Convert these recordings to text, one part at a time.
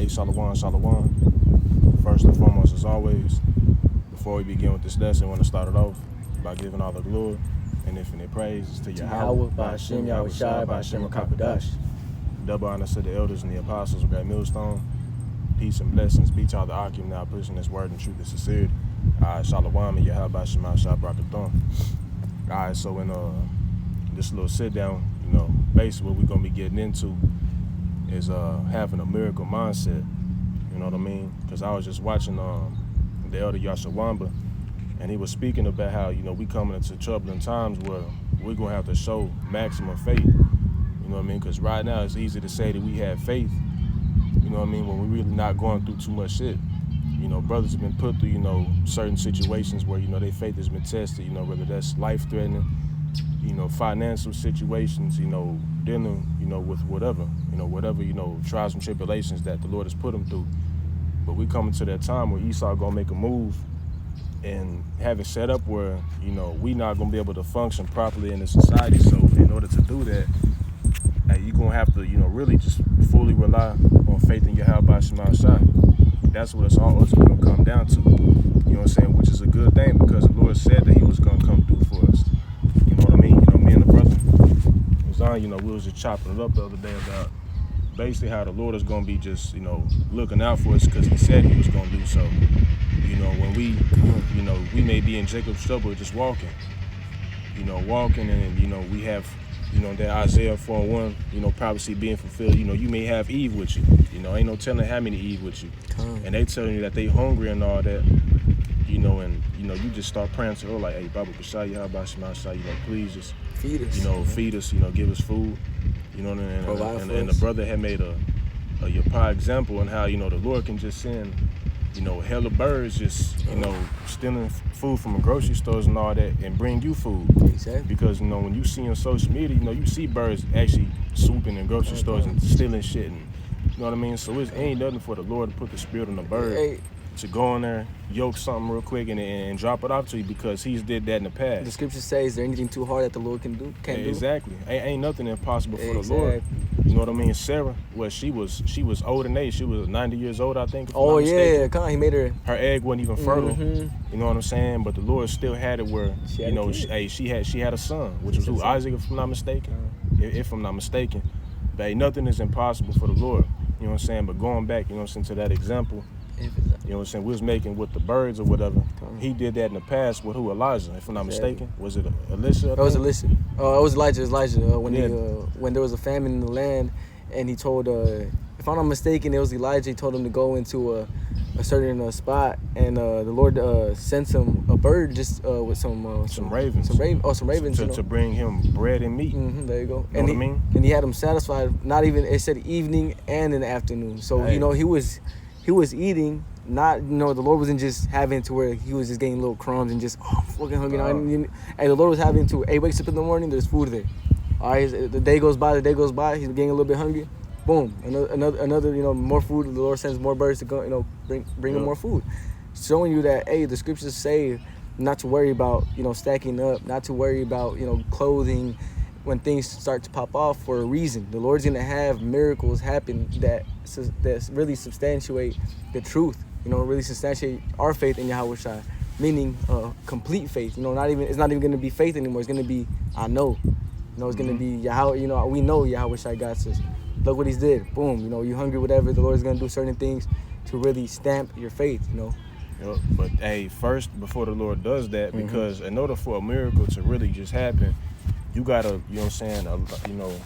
Hey, Shalom, Shalom. First and foremost, as always, before we begin with this lesson, I want to start it off by giving all the glory and infinite praise to Yahweh, by Hashem, Yahweh Shai, by Hashem Rakapadash. Double honors to the elders and the apostles of Great Millstone. Peace and blessings be to all the Akim now pushing this word in truth and sincerity. Shalom and Yahweh Shema Shah Brakathon. Alright, so in this little sit down, basically what we're gonna be getting into is having a miracle mindset. You know what I mean? Because I was just watching the elder Yashawamba, and he was speaking about how we coming into troubling times where we're gonna have to show maximum faith. You know what I mean? Because right now it's easy to say that we have faith. You know what I mean? When we're really not going through too much shit. Brothers have been put through certain situations where their faith has been tested. Whether that's life-threatening, financial situations. Dealing with whatever trials and tribulations that the Lord has put them through. But we coming to that time where Esau gonna make a move and have it set up where we not gonna be able to function properly in the society. So in order to do that, you're gonna have to really just fully rely on faith in Yahweh Shema Shai. That's what it's all ultimately gonna come down to. You know what I'm saying? Which is a good thing because the Lord said that He was gonna come through for us. You know what I mean? Me and the brother was on. We was just chopping it up the other day about basically how the Lord is gonna be just looking out for us because He said He was gonna do so. When we may be in Jacob's trouble just walking. Walking and we have that Isaiah 4:1 prophecy being fulfilled. You may have Eve with you. Ain't no telling how many Eve with you. And they telling you that they hungry and all that. And you just start praying to her like, hey, Baba Bashai, Yahweh Shema Shai, please just feed us. Feed us, give us food. And the brother had made a Yapa example on how, the Lord can just send, hella birds just, stealing food from the grocery stores and all that and bring you food. Exactly. Because, when you see on social media, you see birds actually swooping in grocery stores and stealing shit. And, you know what I mean? So it ain't nothing for the Lord to put the spirit on the bird to go in there, yoke something real quick and drop it off to you because He's did that in the past. The scripture says, is there anything too hard that the Lord can't do? Exactly. Ain't nothing impossible for the Lord. You know what I mean? Sarah, she was old in age. She was 90 years old, I think. Oh yeah, he made her. Her egg wasn't even fertile. Mm-hmm. You know what I'm saying? But the Lord still had it where she had a son, which was Isaac, if I'm not mistaken. If I'm not mistaken, but nothing is impossible for the Lord. You know what I'm saying? But going back, to that example. You know what I'm saying? We was making with the birds or whatever. He did that in the past with Elijah, if I'm not mistaken. Was it Elisha? That was Elisha. It was Elijah. When there was a famine in the land, and he told, if I'm not mistaken, it was Elijah. He told him to go into a certain spot, and the Lord sent him a bird just with some ravens. Some ravens. To bring him bread and meat. Mm-hmm, there you go. You know what I mean? And he had him satisfied. Not even, it said evening and in the afternoon. So he was eating, not, the Lord wasn't just having to where he was just getting little crumbs and just, I'm fucking hungry now. And the Lord was having to, he wakes up in the morning, there's food there. All right, the day goes by, he's getting a little bit hungry. Boom, another, more food. The Lord sends more birds to go, bring him more food. Showing you that, the scriptures say not to worry about, stacking up, not to worry about, clothing, when things start to pop off for a reason. The Lord's gonna have miracles happen that really substantiate the truth. Really substantiate our faith in Yahweh Shai, meaning complete faith. It's not even gonna be faith anymore. It's gonna be I know. It's gonna be Yahweh. We know Yahweh Shai got us. Look what He's did. Boom. You hungry, whatever. The Lord's gonna do certain things to really stamp your faith. Yep. But first, before the Lord does that, because in order for a miracle to really just happen, you gotta,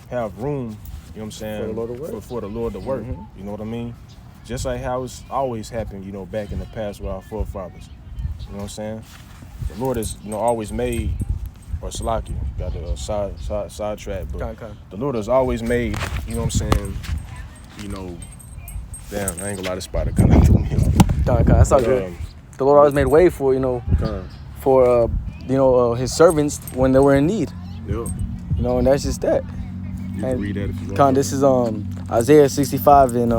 have room, for the Lord to work. For the Lord to work. You know what I mean? Just like how it's always happened, back in the past with our forefathers. You know what I'm saying? The Lord has, always made, or Salaki, got a sidetrack, but the Lord has always made, you know what I'm saying? Damn, I ain't gonna lie, this spider kind of threw me off. That's all good. The Lord always made way for, His servants when they were in need. Yep. And that's just that. You can read that if you want. This is Isaiah 65, and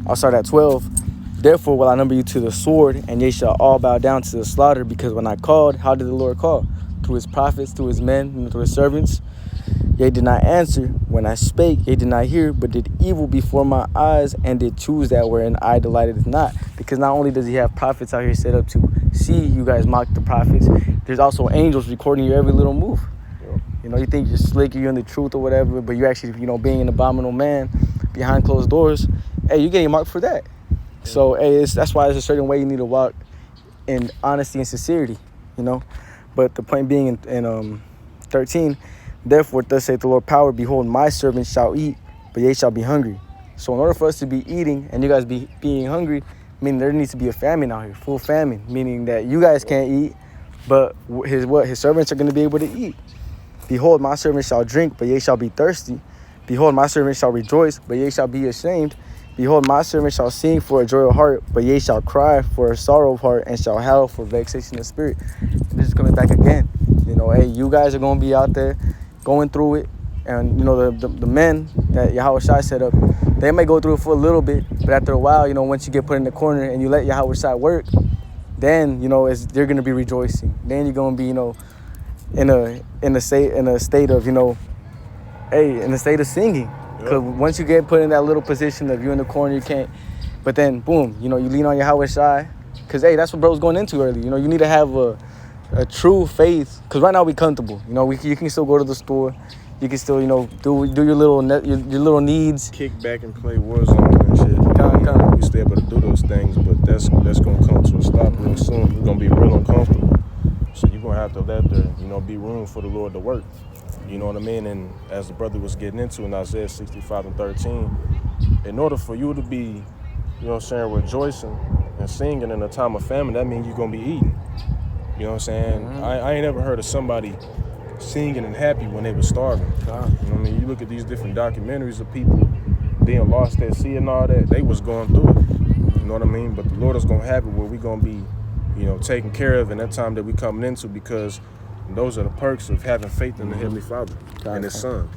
I'll start at 12. Therefore will I number you to the sword, and ye shall all bow down to the slaughter, because when I called, how did the Lord call? Through His prophets, through His men, and through His servants. Ye did not answer. When I spake, ye did not hear, but did evil before my eyes, and did choose that wherein I delighted not. Because not only does he have prophets out here set up to see you guys mock the prophets, there's also angels recording your every little move. Yep. You know, you think you're slick, you're in the truth or whatever, but you actually, you know, being an abominable man behind closed doors, hey, you're getting marked for that. Yeah. So, hey, that's why there's a certain way you need to walk in honesty and sincerity, you know. But the point being in 13, therefore, thus saith the Lord power, behold, my servants shall eat, but ye shall be hungry. So in order for us to be eating and you guys being hungry, meaning there needs to be a famine out here, full famine, meaning that you guys can't eat, but his servants are going to be able to eat. Behold, my servants shall drink, but ye shall be thirsty. Behold, my servants shall rejoice, but ye shall be ashamed. Behold, my servants shall sing for a joy of heart, but ye shall cry for a sorrow of heart, and shall howl for vexation of spirit. And this is coming back again. You know, hey, you guys are going to be out there going through it. And, you know, the men that Yahweh Shai set up, they may go through it for a little bit, but after a while, you know, once you get put in the corner and you let Yahweh Shai work, then, you know, they're going to be rejoicing. Then you're going to be, you know, in a state of, you know, hey, in a state of singing. Because once you get put in that little position of you in the corner, you can't. But then, boom, you know, you lean on Yahweh Shai. Because, hey, that's what bro's going into early. You know, you need to have a true faith. Because right now we comfortable. You know, you can still go to the store. You can still, you know, do your little needs. Kick back and play Warzone and shit. We still able to do those things, but that's gonna come to a stop real soon. We're gonna be real uncomfortable. So you're gonna have to let there, you know, be room for the Lord to work. You know what I mean? And as the brother was getting into in Isaiah 65 and 13, in order for you to be, you know what I'm saying, rejoicing and singing in a time of famine, that means you're gonna be eating. You know what I'm saying? Mm-hmm. I ain't ever heard of somebody singing and happy when they were starving. You know what I mean? You look at these different documentaries of people being lost at sea and all that, they was going through it. You know what I mean? But the Lord is gonna have it where we gonna be, you know, taken care of in that time that we coming into, because those are the perks of having faith in the Heavenly Father and His Son.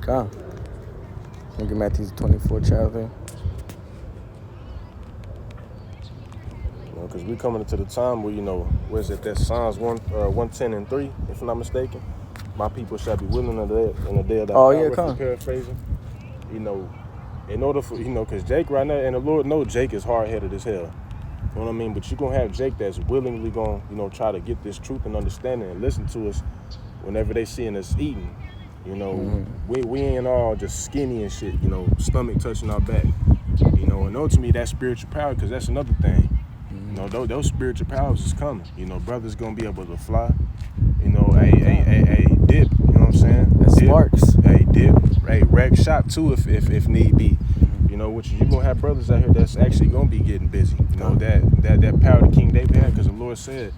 God. Look at Matthew 24, chapter. Because we're coming into the time where, you know, where is it? That's Psalms 110 and 3, if I'm not mistaken. My people shall be willing in the day of that power, come. Paraphrasing. You know, in order for, you know, because Jake right now, and the Lord knows Jake is hard-headed as hell. You know what I mean? But you're going to have Jake that's willingly going to, you know, try to get this truth and understanding and listen to us whenever they seeing us eating. You know, we ain't all just skinny and shit, you know, stomach touching our back. You know, and ultimately that's spiritual power, because that's another thing. You know, those spiritual powers is coming. You know, brothers gonna be able to fly. You know, a dip. You know what I'm saying? That sparks. Hey, dip. Hey, wreck shop too if need be. You know, which you gonna have brothers out here that's actually gonna be getting busy. You know, that power that King David had, because the Lord said,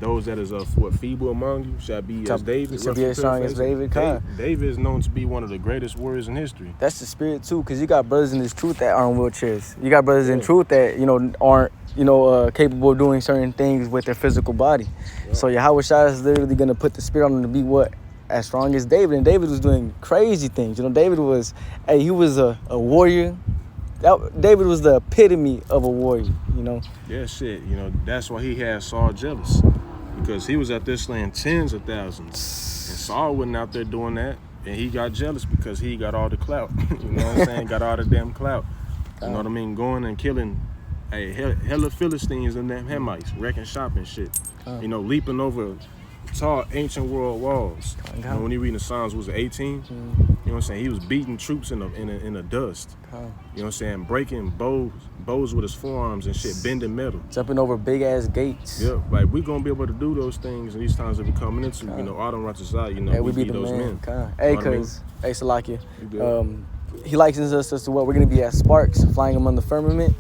those that is feeble among you shall be as David. Shall be as strong as David. David is known to be one of the greatest warriors in history. That's the spirit too, because you got brothers in this truth that aren't wheelchairs. You got brothers in truth that, you know, aren't, you know, capable of doing certain things with their physical body. Yep. So Yahweh Shai is literally going to put the spirit on them to be what? As strong as David. And David was doing crazy things. You know, David was, he was a warrior. David was the epitome of a warrior, you know? Yeah, shit. You know, that's why he had Saul jealous. Because he was out there slaying tens of thousands. And Saul wasn't out there doing that. And he got jealous because he got all the clout. You know what I'm saying? Got all the damn clout. You know what I mean? Going and killing hella Philistines and them Hamites, wrecking shop and shit. You know, leaping over tall ancient world walls. You know, when you read the Psalms, was it 18? You know what I'm saying? He was beating troops in the dust. You know what I'm saying? Breaking bows with his forearms and shit, bending metal. Jumping over big ass gates. Yeah, like we gonna be able to do those things in these times that we're coming into. You know, Autumn Ratazai, you know, hey, we be the those men. Hey, cause hey Salakia, he likens us as to what we're gonna be as sparks flying among the firmament.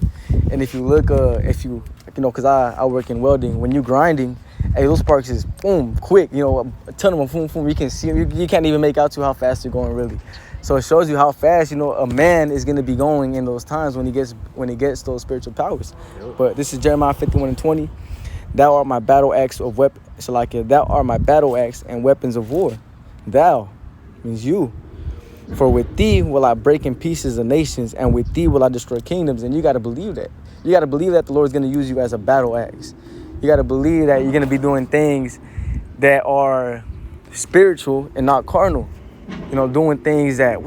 And if you look, you know, cause I work in welding. When you grinding, hey, those sparks is boom, quick. You know, a ton of them, boom, boom. You can see them. You can't even make out to how fast you're going, really. So it shows you how fast, you know, a man is gonna be going in those times when he gets those spiritual powers. Yep. But this is Jeremiah 51 and 20. Thou art my battle axe of weapon. So like, thou art my battle axe and weapons of war. Thou means you. For with thee will I break in pieces the nations, and with thee will I destroy kingdoms. And you got to believe that. You got to believe that the Lord's going to use you as a battle axe. You got to believe that you're going to be doing things that are spiritual and not carnal. doing things that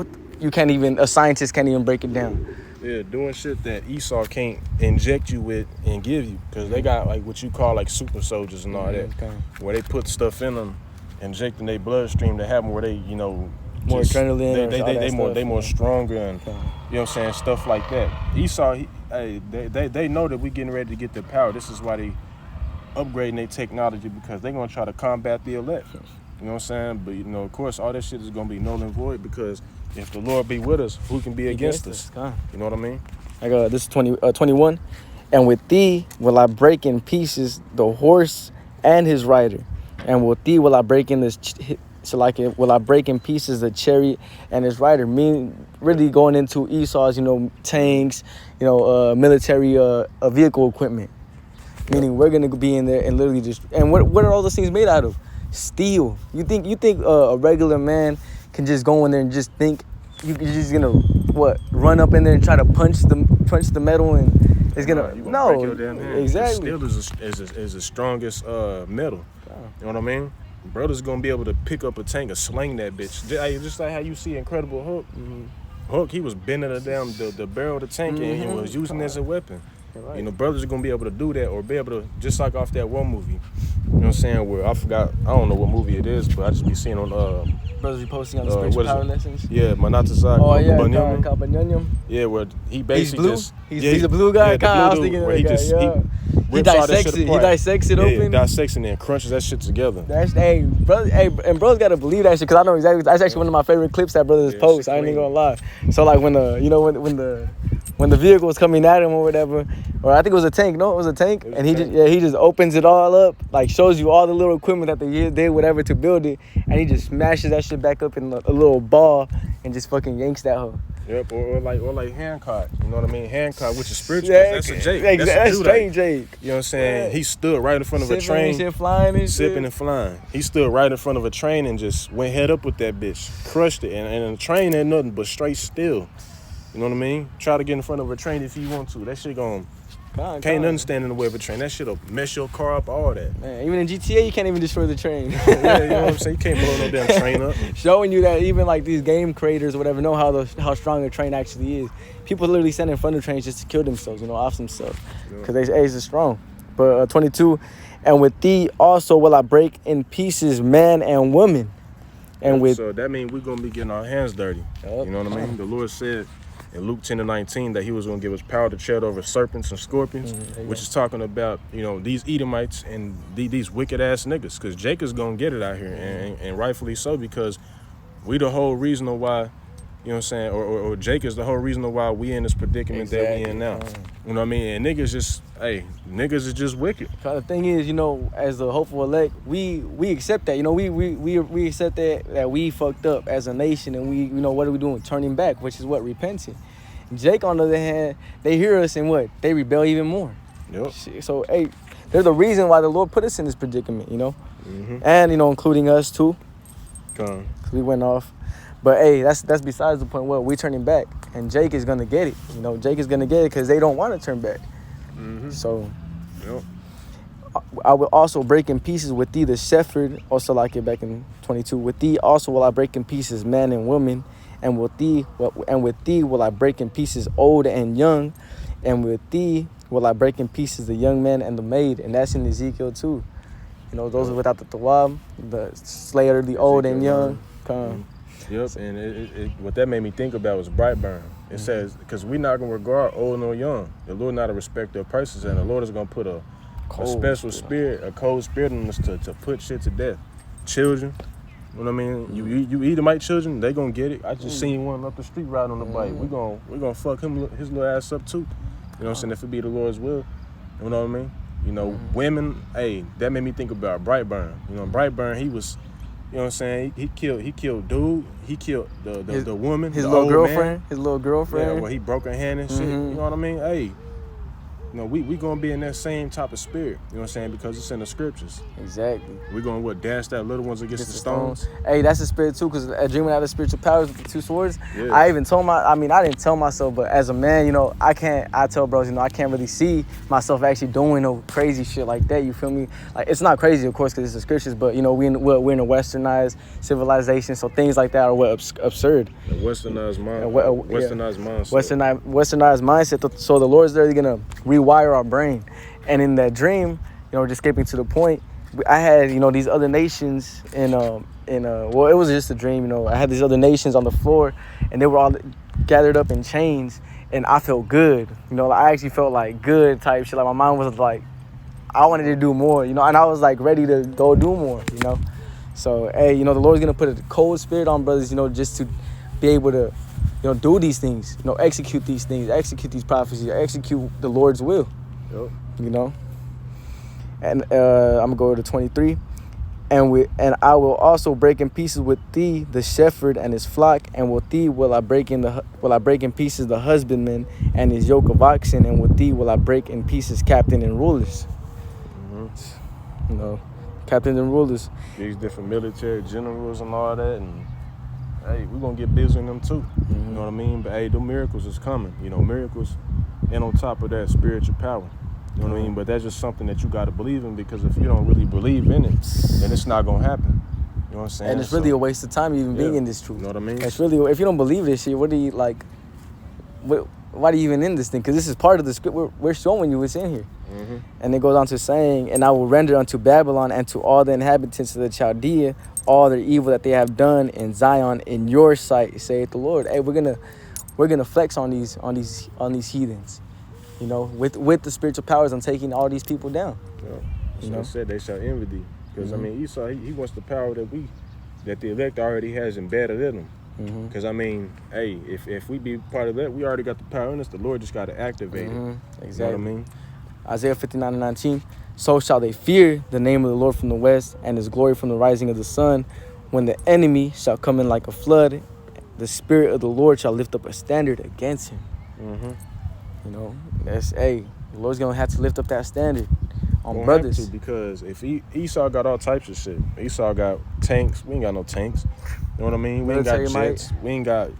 a scientist can't even break it down. Yeah, doing shit that Esau can't inject you with and give you, because they got like what you call like super soldiers and all that, where they put stuff in them, injecting their bloodstream to have them where they, more adrenaline. They more stronger and you know what I'm saying, stuff like that. Esau, they know that we getting ready to get the power. This is why they upgrading their technology, because they're gonna try to combat the elect. You know what I'm saying? But of course, all that shit is gonna be null and void, because if the Lord be with us, who can be against us? You know what I mean? This is 21. And with thee will I break in pieces the horse and his rider, and with thee will I break in will I break in pieces the chariot and his rider. Meaning, really going into Esau's, tanks, military vehicle equipment. Meaning, we're gonna be in there and literally just. And what are all those things made out of? Steel. You think a regular man can just go in there and just think you're just gonna run up in there and try to punch the metal and it's gonna break your damn hand. Exactly. Steel is the strongest metal. You know what I mean? Brother's gonna be able to pick up a tank and sling that bitch. Just like how you see Incredible Hulk. Hulk, he was bending the barrel of the tank and he was using it as a weapon. Right. Brothers are gonna be able to do that, or be able to, just like off that one movie. You know what I'm saying? Where I don't know what movie it is, but I just be seeing on brothers be posting on the spiritual power lessons. Yeah, Manatazak. Oh yeah, Kabanyanyam. Yeah, where he basically he's a blue guy. Yeah, I was thinking where he dissects it. He dissects it open. Dissects it and crunches that shit together. And brothers gotta believe that shit, because I know exactly. That's actually one of my favorite clips that brothers post. I ain't even gonna lie. So like when the vehicle was coming at him or whatever, or I think it was a tank. No, it was a tank, and he just opens it all up, like shows you all the little equipment that they did whatever to build it, and he just smashes that shit back up in a little ball and just fucking yanks that hoe. Yep, or like Hancock, you know what I mean? Hancock, which is spiritual. Yeah, that's a Jake. That's straight Jake. You know what I'm saying? Yeah. He stood right in front of a train, sipping and flying. He stood right in front of a train and just went head up with that bitch, crushed it, and the train had nothing but straight still. You know what I mean? Try to get in front of a train if you want to. That shit can't nothing stand in the way of a train. That shit'll mess your car up, all that. Man, even in GTA, you can't even destroy the train. Yeah, you know what I'm saying? You can't blow no damn train up. Showing you that even like these game creators or whatever know how strong a train actually is. People literally stand in front of trains just to kill themselves, off themselves. Because they say it's strong. But 22, and with thee also will I break in pieces man and woman. And so that means we're going to be getting our hands dirty. You know what I mean? The Lord said in Luke 10:19 that he was going to give us power to tread over serpents and scorpions, which is talking about, these Edomites and these wicked ass niggas, because Jacob's going to get it out here, and rightfully so, because we the whole reason of why, you know what I'm saying, or Jake is the whole reason of why we in this predicament that we in now. You know what I mean? And niggas is just wicked. The thing is, as the hopeful elect, we accept that. We accept that we fucked up as a nation, and we, what are we doing? Turning back, which is what? Repenting. Jake, on the other hand, they hear us and what? They rebel even more. Yep. So, they're the reason why the Lord put us in this predicament, And, including us too. We went off. But that's besides the point. Well, we turning back, and Jake is gonna get it. Jake is gonna get it because they don't want to turn back. So, I will also break in pieces with thee the shepherd. Also, like it back in 22. With thee also will I break in pieces man and woman, and with thee will I break in pieces old and young, and with thee will I break in pieces the young man and the maid. And that's in Ezekiel too. Those are without the Tawab, the slayer, the old and young. Yep, and what that made me think about was Brightburn. It says, because we're not going to regard old nor young. The Lord not a respecter of persons, and the Lord is going to put a special spirit, a cold spirit in us to put shit to death. Children, you know what I mean? You Edomite children, they going to get it. I just seen one up the street riding on the bike. We're gonna fuck his little ass up too. You know what I'm saying? If it be the Lord's will. You know what I mean? Women, that made me think about Brightburn. Brightburn, he was... You know what I'm saying? He killed dude. He killed the woman. His little girlfriend. His little girlfriend. Yeah, where he broke her hand and shit. You know what I mean? we gonna be in that same type of spirit. You know what I'm saying? Because it's in the scriptures. Exactly. We're gonna dash that little ones against the stones. Hey, that's the spirit too, because dreaming out of spiritual powers with the 2 swords. Yeah. I even told I didn't tell myself, but as a man, I tell bros, I can't really see myself actually doing no crazy shit like that. You feel me? Like, it's not crazy, of course, because it's the scriptures, but we're in a westernized civilization, so things like that are absurd. A westernized mind. Westernized mindset. So the Lord's literally gonna rewire our brain, and in that dream, just skipping to the point, I had these other nations well, it was just a dream. I had these other nations on the floor, and they were all gathered up in chains, and I felt good. I actually felt like good type shit. Like, my mind was like, I wanted to do more. And I was like ready to go do more. So hey, the Lord's gonna put a cold spirit on brothers. Just to be able to do these things, execute these things, execute these prophecies, execute the Lord's will. Yep. And I'm gonna go to 23. And I will also break in pieces with thee the shepherd and his flock, and with thee will I break in pieces the husbandman and his yoke of oxen, and with thee will I break in pieces captain and rulers. Captains and rulers. These different military generals and all that, and hey, we're gonna get busy in them too. You know what I mean? But hey, the miracles is coming. Miracles, and on top of that, spiritual power. You know what I mean? But that's just something that you gotta believe in, because if you don't really believe in it, then it's not gonna happen. You know what I'm saying? And it's really a waste of time even being in this truth. You know what I mean? It's really, if you don't believe this shit, what do you like? Why are you even in this thing? Because this is part of the script. We're showing you what's in here. And it goes on to saying, and I will render unto Babylon and to all the inhabitants of the Chaldea all their evil that they have done in Zion in your sight, saith the Lord. Hey, we're gonna flex on these heathens, with the spiritual powers on taking all these people down. Yeah. So I said they shall envy thee, because I mean, Esau he wants the power that the elect already has embedded in them. Because hey, if we be part of that, we already got the power in us. The Lord just got to activate it. Exactly. You know what I mean? Isaiah 59:19. So shall they fear the name of the Lord from the west, and his glory from the rising of the sun. When the enemy shall come in like a flood, the spirit of the Lord shall lift up a standard against him. The Lord's gonna have to lift up that standard on brothers. Have to, because if Esau got all types of shit. Esau got tanks. We ain't got no tanks. You know what I mean? We ain't got jets. We ain't got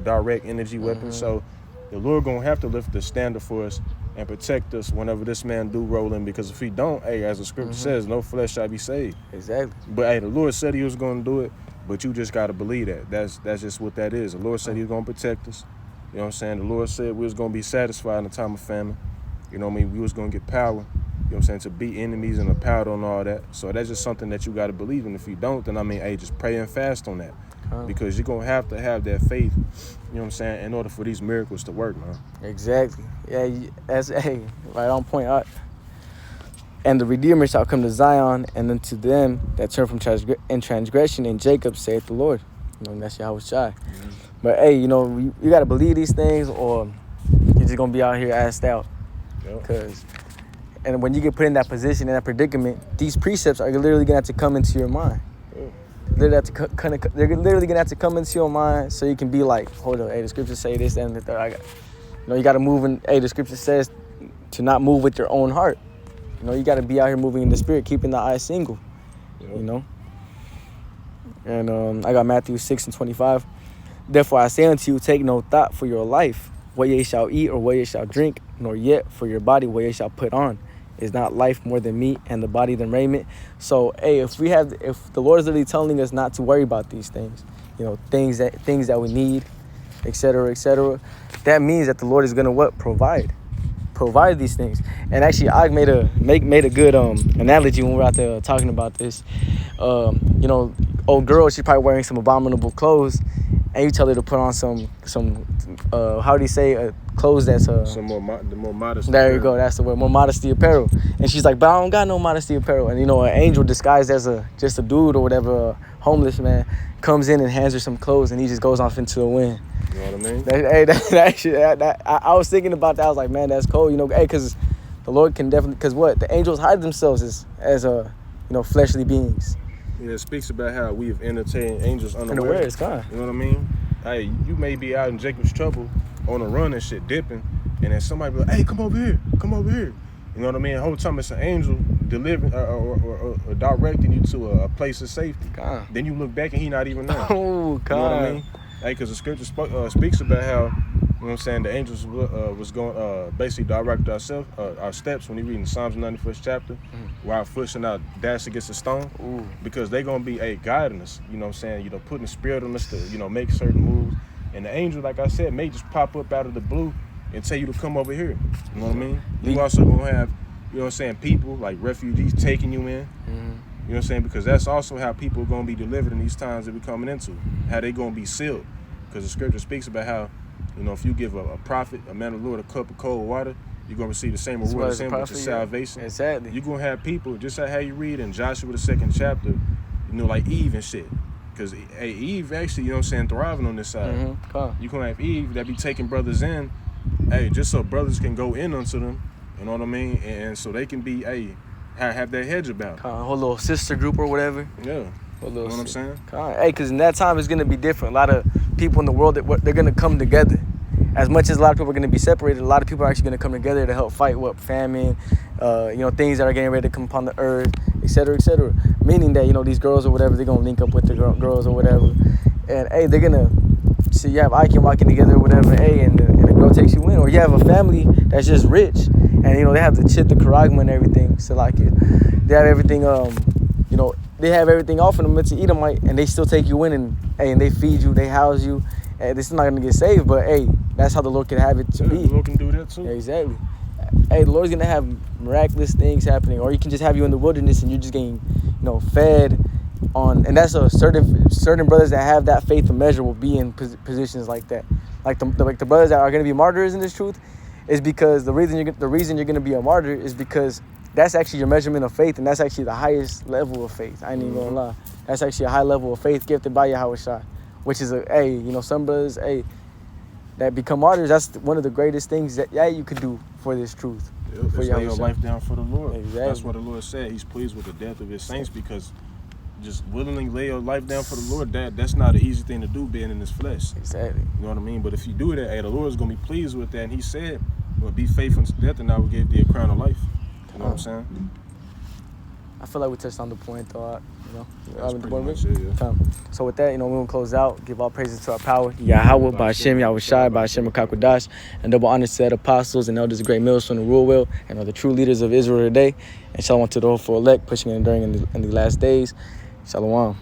direct energy weapons. So the Lord gonna have to lift the standard for us and protect us whenever this man do roll in. Because if he don't, hey, as the scripture says, no flesh shall be saved. Exactly. But hey, the Lord said he was gonna do it, but you just gotta believe that. That's just what that is. The Lord said he was gonna protect us. You know what I'm saying? The Lord said we was gonna be satisfied in the time of famine. You know what I mean? We was gonna get power. You know what I'm saying? To beat enemies and the power on all that. So that's just something that you gotta believe in. If you don't, then hey, just pray and fast on that. Because you're gonna have to have that faith, you know what I'm saying, in order for these miracles to work, man. Exactly. Yeah, that's right on point. And the Redeemer shall come to Zion, and unto them that turn from transgression in Jacob, saith the Lord. That's Yahweh Shai. But hey, you gotta believe these things, or you're just gonna be out here assed out. And when you get put in that position, in that predicament, these precepts are literally gonna have to come into your mind. They're literally gonna have to come into your mind, so you can be like, hold on, hey, the scriptures say this and the third. You gotta move in. Hey, the scripture says to not move with your own heart. You gotta be out here moving in the spirit, keeping the eye single. And I got Matthew 6:25. Therefore I say unto you, take no thought for your life, what ye shall eat or what ye shall drink, nor yet for your body what ye shall put on. Is not life more than meat, and the body than raiment? So, hey, if the Lord is literally telling us not to worry about these things, things that we need, etc., that means that the Lord is gonna provide these things. And actually, I made a good analogy when we were out there talking about this. Old girl, she's probably wearing some abominable clothes, and you tell her to put on some how do you say, clothes that's some more modesty. There you go, that's the word, more modesty apparel. And she's like, but I don't got no modesty apparel. And an angel disguised as just a dude or whatever, a homeless man, comes in and hands her some clothes, and he just goes off into the wind. You know what I mean? I was thinking about that. I was like, man, that's cold. Because the Lord can definitely, because the angels hide themselves as fleshly beings. Yeah, it speaks about how we've entertained angels unaware. It's gone. You know what I mean? Hey, you may be out in Jacob's trouble on a run and shit, dipping, and then somebody be like, hey, come over here. You know what I mean? The whole time it's an angel delivering or directing you to a place of safety. God. Then you look back and he not even there. Oh, God. You know what I mean? Hey, because the scripture speaks about how, you know what I'm saying, the angels was going basically direct our steps when you read in Psalms 91st chapter, where our foot should not dash against a stone. Ooh. Because they're going to be guiding us, you know what I'm saying, putting the spirit on us to, make certain moves. And the angel, like I said, may just pop up out of the blue and tell you to come over here. You know what I mean? You also going to have, you know what I'm saying, people like refugees taking you in. You know what I'm saying? Because that's also how people are going to be delivered in these times that we're coming into. How they going to be sealed. Because the scripture speaks about how, if you give a prophet, a man of the Lord, a cup of cold water, you're going to receive the same reward as him, which is salvation. Exactly. You're going to have people, just like how you read in Joshua, the 2nd chapter, like Eve and shit. Because Eve actually, you know what I'm saying, thriving on this side. You're going to have Eve that be taking brothers in, just so brothers can go in unto them. You know what I mean? And so they can be, have their hedge about. A whole little sister group or whatever. Yeah. You know what I'm saying? Hey, because in that time it's going to be different. A lot of people in the world, they're going to come together. As much as a lot of people are going to be separated, a lot of people are actually going to come together to help fight famine, things that are getting ready to come upon the earth, et cetera, et cetera. Meaning that, these girls or whatever, they're going to link up with the girls or whatever. And, hey, they're going to see you have Ike walking together or whatever, and the girl takes you in. Or you have a family that's just rich, and, they have the chit, the karagma and everything. So, like, they have everything, they have everything off in them. It's an Edomite, and they still take you in, and they feed you, they house you. Hey, this is not going to get saved, but, hey, that's how the Lord can have it to be. The Lord can do that, too. Yeah, exactly. Hey, the Lord's going to have miraculous things happening, or He can just have you in the wilderness, and you're just getting, fed on. And that's a certain brothers that have that faith and measure will be in positions like that. Like the brothers that are going to be martyrs in this truth is because the reason you're going to be a martyr is because that's actually your measurement of faith, and that's actually the highest level of faith. I ain't even gonna lie. That's actually a high level of faith gifted by Yahweh Shai, which is some brothers, that become martyrs. That's one of the greatest things that you could do for this truth. Yep, for lay your life down for the Lord. Exactly. That's what the Lord said. He's pleased with the death of His saints, because just willingly lay your life down for the Lord, that's not an easy thing to do, being in this flesh. Exactly. You know what I mean? But if you do that, the Lord's gonna be pleased with that. And He said, be faithful to death, and I will give thee a crown of life. You know what I'm saying? I feel like we touched on the point, though. That's pretty much it, yeah. So with that, we're going to close out. Give all praises to our power. Yahweh, by Hashem, Yahweh Shai, by Hashem, Kakwadash, and double honor to the apostles and elders of great millstone and rule well, and are the true leaders of Israel today. And shalom to the whole elect, pushing and enduring in the last days. Shalom.